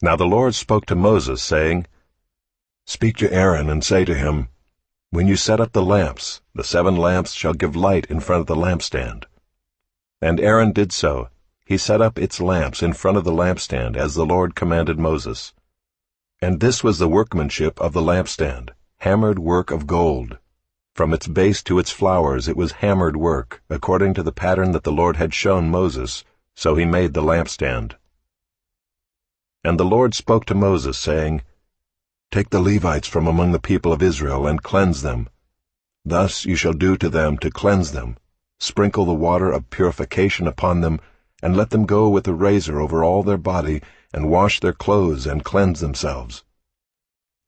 Now the Lord spoke to Moses, saying, Speak to Aaron and say to him, When you set up the lamps, the 7 lamps shall give light in front of the lampstand. And Aaron did so. He set up its lamps in front of the lampstand, as the Lord commanded Moses. And this was the workmanship of the lampstand, hammered work of gold. From its base to its flowers it was hammered work, according to the pattern that the Lord had shown Moses, so he made the lampstand. And the Lord spoke to Moses, saying, Take the Levites from among the people of Israel, and cleanse them. Thus you shall do to them to cleanse them. Sprinkle the water of purification upon them, and let them go with a razor over all their body, and wash their clothes, and cleanse themselves.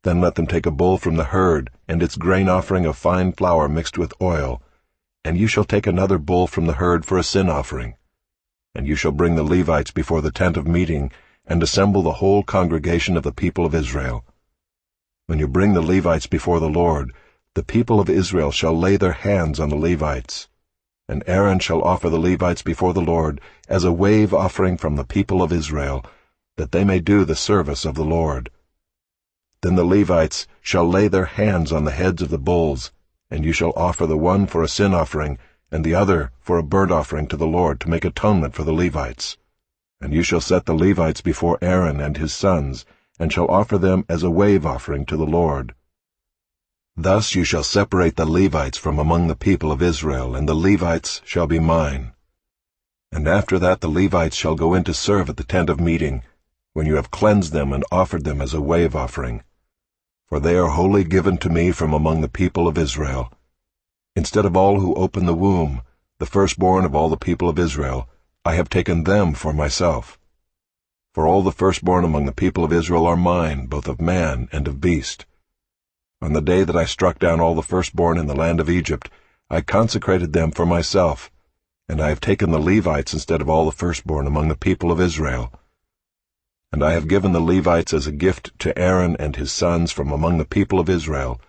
Then let them take a bull from the herd, and its grain offering of fine flour mixed with oil, and you shall take another bull from the herd for a sin offering. And you shall bring the Levites before the tent of meeting, and assemble the whole congregation of the people of Israel. When you bring the Levites before the Lord, the people of Israel shall lay their hands on the Levites. And Aaron shall offer the Levites before the Lord as a wave offering from the people of Israel, that they may do the service of the Lord. Then the Levites shall lay their hands on the heads of the bulls, and you shall offer the one for a sin offering, and the other for a burnt offering to the Lord to make atonement for the Levites. And you shall set the Levites before Aaron and his sons, and shall offer them as a wave offering to the Lord. Thus you shall separate the Levites from among the people of Israel, and the Levites shall be mine. And after that the Levites shall go in to serve at the tent of meeting, when you have cleansed them and offered them as a wave offering. For they are wholly given to me from among the people of Israel. Instead of all who open the womb, the firstborn of all the people of Israel, I have taken them for myself. For all the firstborn among the people of Israel are mine, both of man and of beast. On the day that I struck down all the firstborn in the land of Egypt, I consecrated them for myself, and I have taken the Levites instead of all the firstborn among the people of Israel. And I have given the Levites as a gift to Aaron and his sons from among the people of Israel,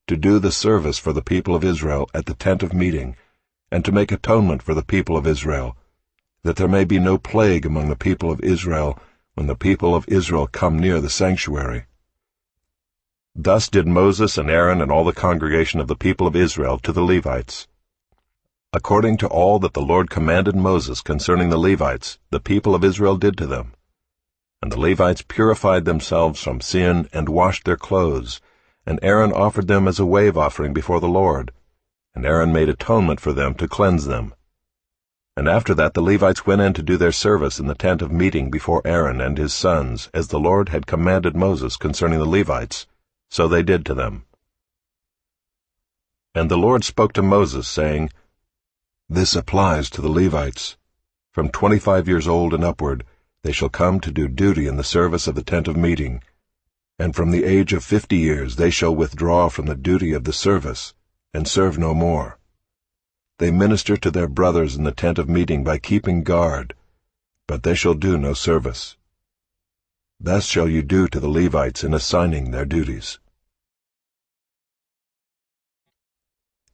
to do the service for the people of Israel at the tent of meeting, and to make atonement for the people of Israel, that there may be no plague among the people of Israel when the people of Israel come near the sanctuary. Thus did Moses and Aaron and all the congregation of the people of Israel to the Levites. According to all that the Lord commanded Moses concerning the Levites, the people of Israel did to them. And the Levites purified themselves from sin and washed their clothes, and Aaron offered them as a wave offering before the Lord, and Aaron made atonement for them to cleanse them. And after that the Levites went in to do their service in the tent of meeting before Aaron and his sons, as the Lord had commanded Moses concerning the Levites, so they did to them. And the Lord spoke to Moses, saying, This applies to the Levites. From 25 years old and upward they shall come to do duty in the service of the tent of meeting, and from the age of 50 years they shall withdraw from the duty of the service, and serve no more. They minister to their brothers in the tent of meeting by keeping guard, but they shall do no service. Thus shall you do to the Levites in assigning their duties.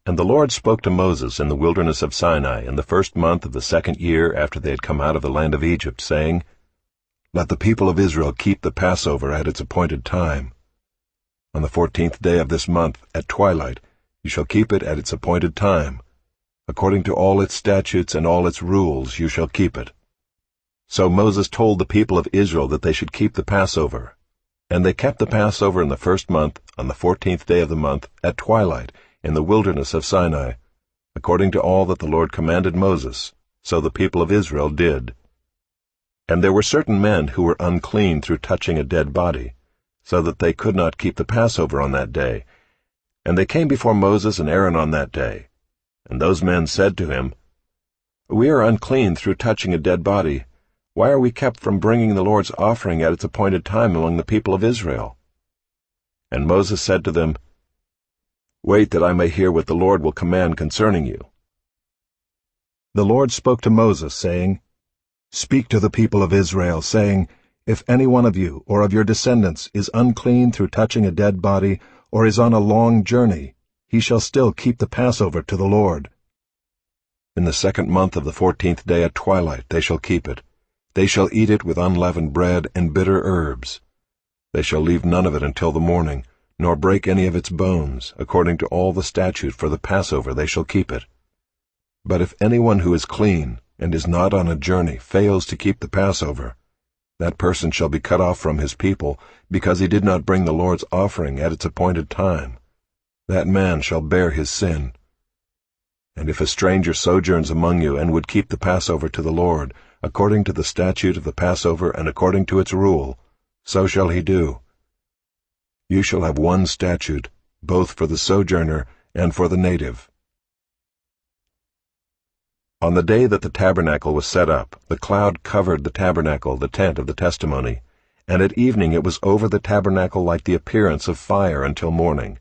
And the Lord spoke to Moses in the wilderness of Sinai in the 1st month of the 2nd year after they had come out of the land of Egypt, saying, Let the people of Israel keep the Passover at its appointed time. On the 14th day of this month, at twilight, you shall keep it at its appointed time. According to all its statutes and all its rules you shall keep it. So Moses told the people of Israel that they should keep the Passover. And they kept the Passover in the 1st month, on the 14th day of the month, at twilight, in the wilderness of Sinai. According to all that the Lord commanded Moses, so the people of Israel did. And there were certain men who were unclean through touching a dead body, so that they could not keep the Passover on that day. And they came before Moses and Aaron on that day. And those men said to him, We are unclean through touching a dead body. Why are we kept from bringing the Lord's offering at its appointed time among the people of Israel? And Moses said to them, Wait that I may hear what the Lord will command concerning you. The Lord spoke to Moses, saying, Speak to the people of Israel, saying, If any one of you or of your descendants is unclean through touching a dead body, or is on a long journey, he shall still keep the Passover to the Lord. In the 2nd month of the 14th day at twilight they shall keep it. They shall eat it with unleavened bread and bitter herbs. They shall leave none of it until the morning, nor break any of its bones. According to all the statute for the Passover they shall keep it. But if anyone who is clean and is not on a journey fails to keep the Passover, that person shall be cut off from his people, because he did not bring the Lord's offering at its appointed time. That man shall bear his sin. And if a stranger sojourns among you and would keep the Passover to the Lord, according to the statute of the Passover and according to its rule, so shall he do. You shall have one statute, both for the sojourner and for the native. On the day that the tabernacle was set up, the cloud covered the tabernacle, the tent of the testimony, and at evening it was over the tabernacle like the appearance of fire until morning.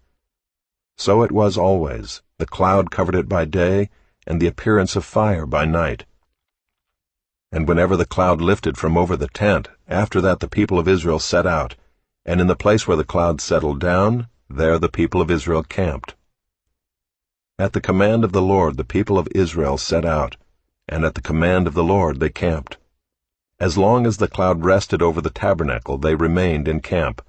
So it was always. The cloud covered it by day, and the appearance of fire by night. And whenever the cloud lifted from over the tent, after that the people of Israel set out, and in the place where the cloud settled down, there the people of Israel camped. At the command of the Lord the people of Israel set out, and at the command of the Lord they camped. As long as the cloud rested over the tabernacle they remained in camp.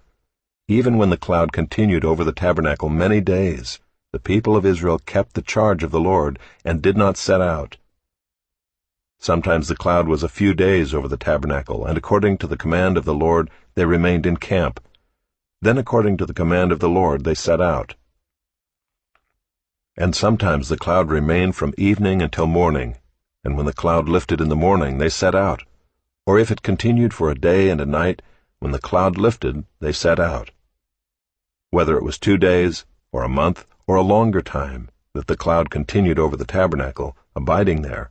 Even when the cloud continued over the tabernacle many days, the people of Israel kept the charge of the Lord, and did not set out. Sometimes the cloud was a few days over the tabernacle, and according to the command of the Lord they remained in camp. Then according to the command of the Lord they set out. And sometimes the cloud remained from evening until morning, and when the cloud lifted in the morning they set out. Or if it continued for a day and a night, when the cloud lifted they set out. Whether it was 2 days, or a month, or a longer time, that the cloud continued over the tabernacle, abiding there,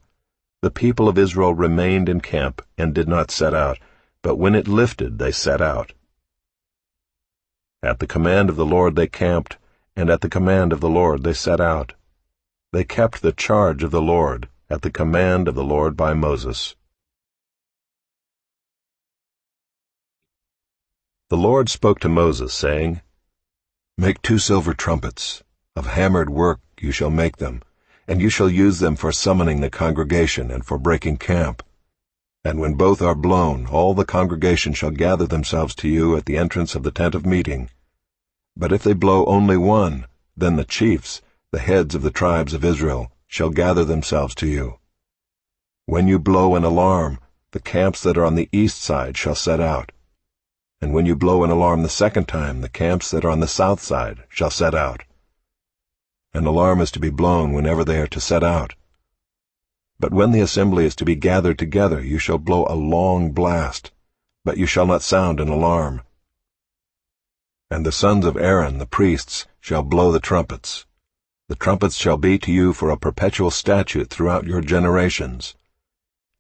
the people of Israel remained in camp and did not set out, but when it lifted they set out. At the command of the Lord they camped, and at the command of the Lord they set out. They kept the charge of the Lord, at the command of the Lord by Moses. The Lord spoke to Moses, saying, Make 2 silver trumpets. Of hammered work you shall make them, and you shall use them for summoning the congregation and for breaking camp. And when both are blown, all the congregation shall gather themselves to you at the entrance of the tent of meeting. But if they blow only one, then the chiefs, the heads of the tribes of Israel, shall gather themselves to you. When you blow an alarm, the camps that are on the east side shall set out. And when you blow an alarm the second time, the camps that are on the south side shall set out. An alarm is to be blown whenever they are to set out. But when the assembly is to be gathered together, you shall blow a long blast, but you shall not sound an alarm. And the sons of Aaron, the priests, shall blow the trumpets. The trumpets shall be to you for a perpetual statute throughout your generations.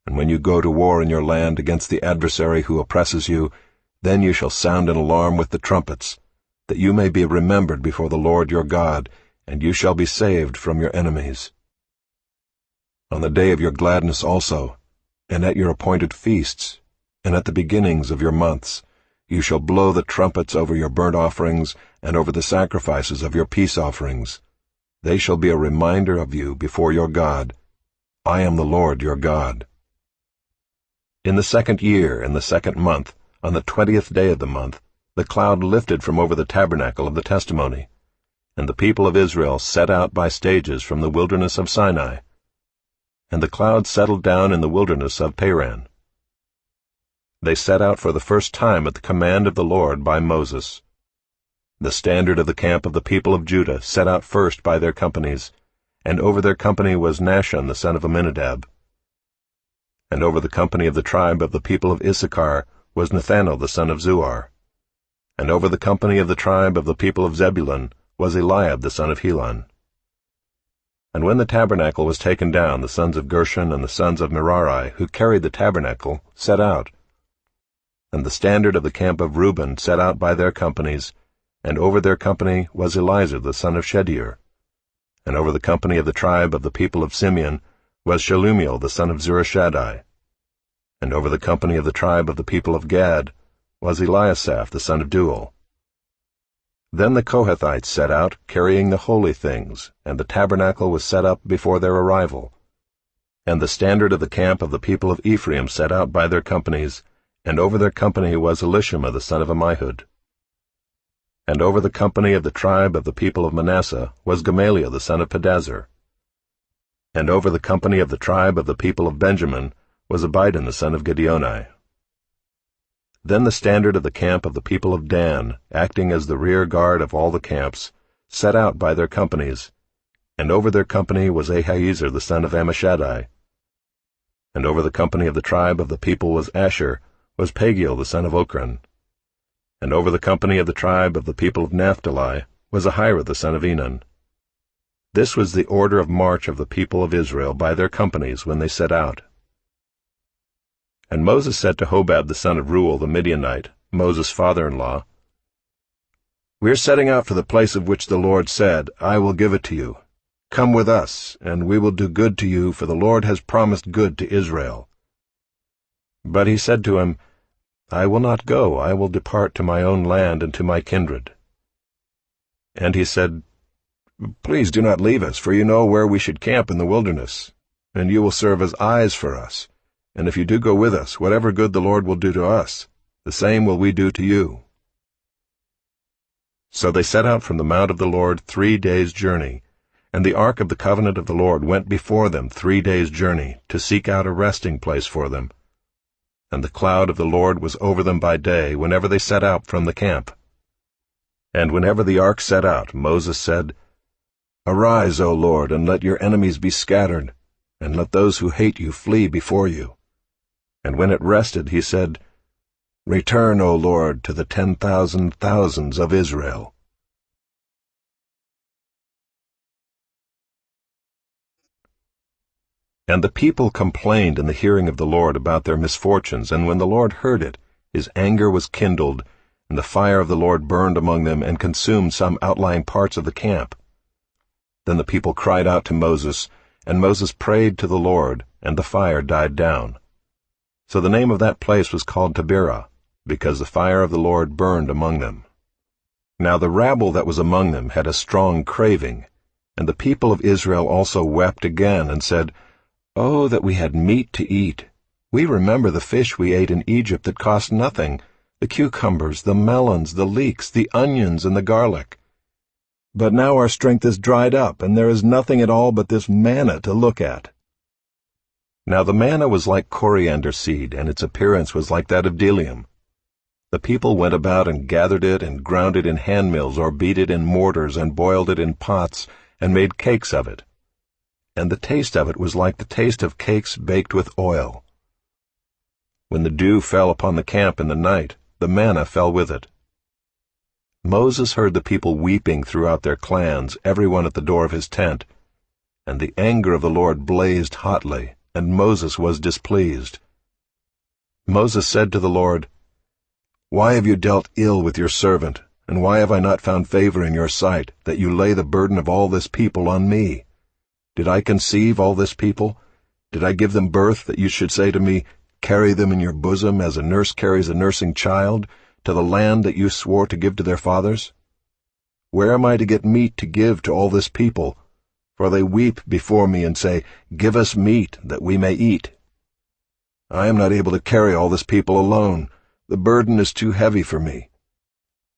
And when you go to war in your land against the adversary who oppresses you, then you shall sound an alarm with the trumpets, that you may be remembered before the Lord your God, and you shall be saved from your enemies. On the day of your gladness also, and at your appointed feasts, and at the beginnings of your months, you shall blow the trumpets over your burnt offerings and over the sacrifices of your peace offerings. They shall be a reminder of you before your God. I am the Lord your God. In the 2nd year, in the 2nd month, on the 20th day of the month, the cloud lifted from over the tabernacle of the testimony, and the people of Israel set out by stages from the wilderness of Sinai. And the cloud settled down in the wilderness of Paran. They set out for the first time at the command of the Lord by Moses. The standard of the camp of the people of Judah set out first by their companies, and over their company was Nahshon the son of Amminadab. And over the company of the tribe of the people of Issachar was Nathanael the son of Zuar. And over the company of the tribe of the people of Zebulun was Eliab the son of Helon. And when the tabernacle was taken down, the sons of Gershon and the sons of Merari, who carried the tabernacle, set out. And the standard of the camp of Reuben set out by their companies, and over their company was Elizur the son of Shedeur. And over the company of the tribe of the people of Simeon was Shelumiel the son of Zurishaddai. And over the company of the tribe of the people of Gad was Eliasaph the son of Deuel. Then the Kohathites set out, carrying the holy things, and the tabernacle was set up before their arrival. And the standard of the camp of the people of Ephraim set out by their companies, and over their company was Elishama the son of Ammihud. And over the company of the tribe of the people of Manasseh was Gamaliel the son of Pedazur. And over the company of the tribe of the people of Benjamin was Abidan the son of Gideoni. Then the standard of the camp of the people of Dan, acting as the rear guard of all the camps, set out by their companies, and over their company was Ahiezer the son of Ammishaddai. And over the company of the tribe of the people was Asher, was Pagiel the son of Ochran. And over the company of the tribe of the people of Naphtali was Ahira the son of Enan. This was the order of march of the people of Israel by their companies when they set out. And Moses said to Hobab the son of Reuel the Midianite, Moses' father-in-law, "We are setting out for the place of which the Lord said, I will give it to you. Come with us, and we will do good to you, for the Lord has promised good to Israel." But he said to him, "I will not go, I will depart to my own land and to my kindred." And he said, "Please do not leave us, for you know where we should camp in the wilderness, and you will serve as eyes for us. And if you do go with us, whatever good the Lord will do to us, the same will we do to you." So they set out from the mount of the Lord 3 days' journey, and the ark of the covenant of the Lord went before them 3 days' journey, to seek out a resting place for them. And the cloud of the Lord was over them by day, whenever they set out from the camp. And whenever the ark set out, Moses said, "Arise, O Lord, and let your enemies be scattered, and let those who hate you flee before you." And when it rested, he said, "Return, O Lord, to the 10,000 thousands of Israel." And the people complained in the hearing of the Lord about their misfortunes, and when the Lord heard it, his anger was kindled, and the fire of the Lord burned among them and consumed some outlying parts of the camp. Then the people cried out to Moses, and Moses prayed to the Lord, and the fire died down. So the name of that place was called Taberah, because the fire of the Lord burned among them. Now the rabble that was among them had a strong craving, and the people of Israel also wept again, and said, "Oh, that we had meat to eat! We remember the fish we ate in Egypt that cost nothing, the cucumbers, the melons, the leeks, the onions, and the garlic. But now our strength is dried up, and there is nothing at all but this manna to look at." Now the manna was like coriander seed, and its appearance was like that of bdellium. The people went about and gathered it, and ground it in handmills, or beat it in mortars, and boiled it in pots, and made cakes of it. And the taste of it was like the taste of cakes baked with oil. When the dew fell upon the camp in the night, the manna fell with it. Moses heard the people weeping throughout their clans, every one at the door of his tent. And the anger of the Lord blazed hotly, and Moses was displeased. Moses said to the Lord, "Why have you dealt ill with your servant, and why have I not found favor in your sight, that you lay the burden of all this people on me? Did I conceive all this people? Did I give them birth, that you should say to me, 'Carry them in your bosom as a nurse carries a nursing child, to the land that you swore to give to their fathers?' Where am I to get meat to give to all this people? For they weep before me and say, 'Give us meat, that we may eat.' I am not able to carry all this people alone. The burden is too heavy for me.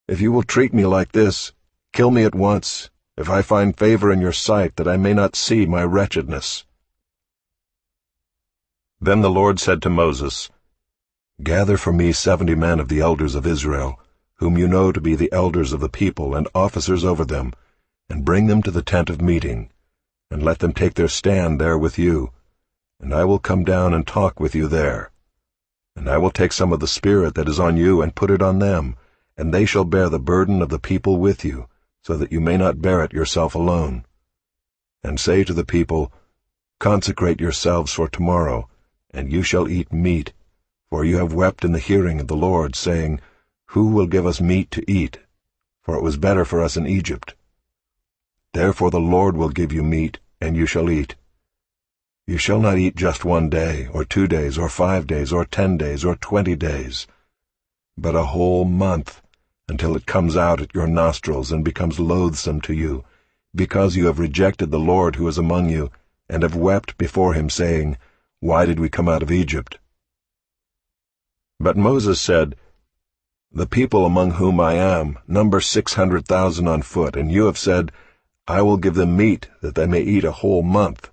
If you will treat me like this, kill me at once, if I find favor in your sight, that I may not see my wretchedness." Then the Lord said to Moses, "Gather for me 70 men of the elders of Israel, whom you know to be the elders of the people and officers over them, and bring them to the tent of meeting, and let them take their stand there with you, and I will come down and talk with you there. And I will take some of the Spirit that is on you and put it on them, and they shall bear the burden of the people with you, so that you may not bear it yourself alone. And say to the people, 'Consecrate yourselves for tomorrow, and you shall eat meat, for you have wept in the hearing of the Lord, saying, Who will give us meat to eat? For it was better for us in Egypt. Therefore the Lord will give you meat, and you shall eat. You shall not eat just 1 day, or 2 days, or 5 days, or 10 days, or 20 days, but a whole month, until it comes out at your nostrils and becomes loathsome to you, because you have rejected the Lord who is among you, and have wept before him, saying, Why did we come out of Egypt? But Moses said, The people among whom I am number 600,000 on foot, and you have said, I will give them meat, that they may eat a whole month.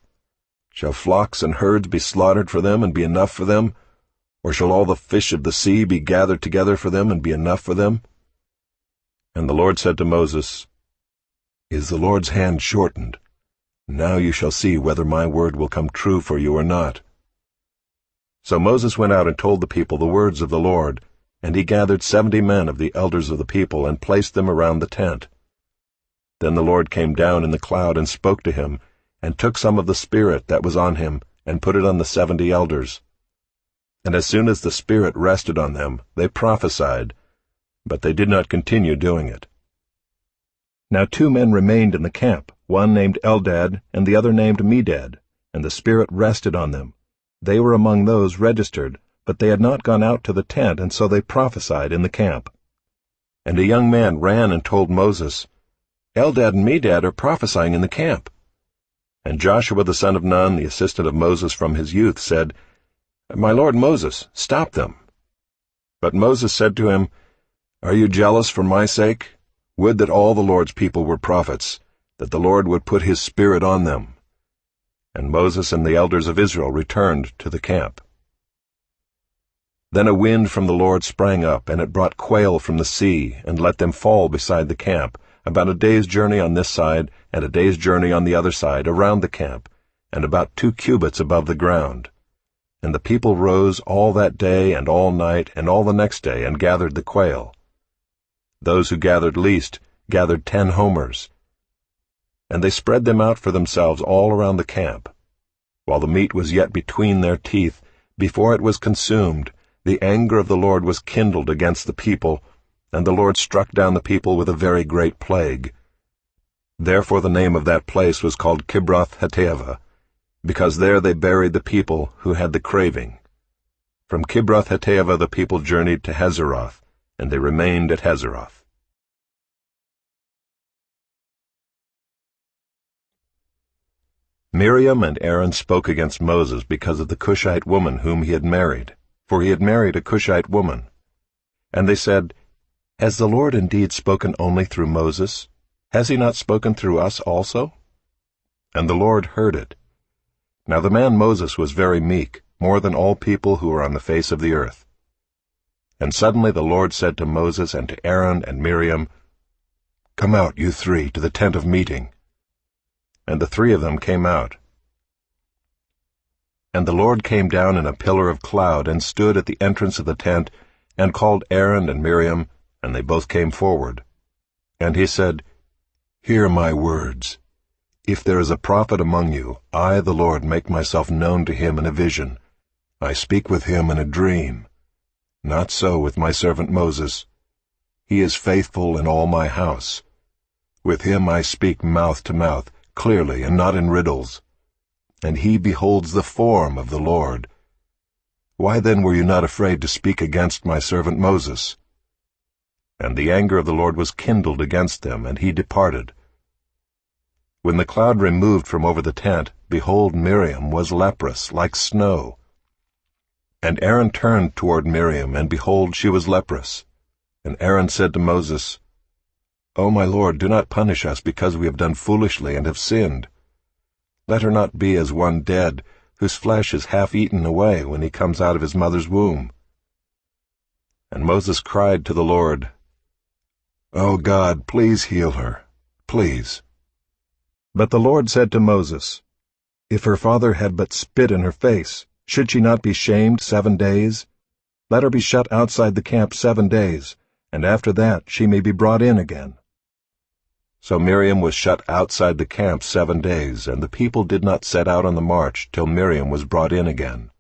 Shall flocks and herds be slaughtered for them, and be enough for them? Or shall all the fish of the sea be gathered together for them, and be enough for them? And the Lord said to Moses, Is the Lord's hand shortened? Now you shall see whether my word will come true for you or not. So Moses went out and told the people the words of the Lord, and he gathered 70 men of the elders of the people, and placed them around the tent. Then the Lord came down in the cloud and spoke to him, and took some of the Spirit that was on him, and put it on the 70 elders. And as soon as the Spirit rested on them, they prophesied, but they did not continue doing it. Now 2 men remained in the camp, one named Eldad, and the other named Medad, and the Spirit rested on them. They were among those registered, but they had not gone out to the tent, and so they prophesied in the camp. And a young man ran and told Moses, Eldad and Medad are prophesying in the camp. And Joshua the son of Nun, the assistant of Moses from his youth, said, My lord Moses, stop them. But Moses said to him, Are you jealous for my sake? Would that all the Lord's people were prophets, that the Lord would put his Spirit on them. And Moses and the elders of Israel returned to the camp. Then a wind from the Lord sprang up, and it brought quail from the sea, and let them fall beside the camp, about a day's journey on this side, and a day's journey on the other side, around the camp, and about 2 cubits above the ground. And the people rose all that day and all night and all the next day, and gathered the quail. Those who gathered least gathered 10 homers. And they spread them out for themselves all around the camp. While the meat was yet between their teeth, before it was consumed, the anger of the Lord was kindled against the people, and the Lord struck down the people with a very great plague. Therefore the name of that place was called Kibroth-Hattaavah, because there they buried the people who had the craving. From Kibroth-Hattaavah the people journeyed to Hazeroth, and they remained at Hazeroth. Miriam and Aaron spoke against Moses because of the Cushite woman whom he had married, for he had married a Cushite woman. And they said, Has the Lord indeed spoken only through Moses? Has he not spoken through us also? And the Lord heard it. Now the man Moses was very meek, more than all people who were on the face of the earth. And suddenly the Lord said to Moses and to Aaron and Miriam, Come out, you 3, to the tent of meeting. And the 3 of them came out. And the Lord came down in a pillar of cloud, and stood at the entrance of the tent, and called Aaron and Miriam, and they both came forward. And he said, Hear my words. If there is a prophet among you, I, the Lord, make myself known to him in a vision. I speak with him in a dream. Not so with my servant Moses. He is faithful in all my house. With him I speak mouth to mouth, clearly and not in riddles. And he beholds the form of the Lord. Why then were you not afraid to speak against my servant Moses? And the anger of the Lord was kindled against them, and he departed. When the cloud removed from over the tent, behold, Miriam was leprous, like snow. And Aaron turned toward Miriam, and behold, she was leprous. And Aaron said to Moses, O my Lord, do not punish us because we have done foolishly and have sinned. Let her not be as one dead, whose flesh is half eaten away when he comes out of his mother's womb. And Moses cried to the Lord, O God, please heal her, please. But the Lord said to Moses, If her father had but spit in her face, should she not be shamed 7 days? Let her be shut outside the camp 7 days, and after that she may be brought in again. So Miriam was shut outside the camp 7 days, and the people did not set out on the march till Miriam was brought in again.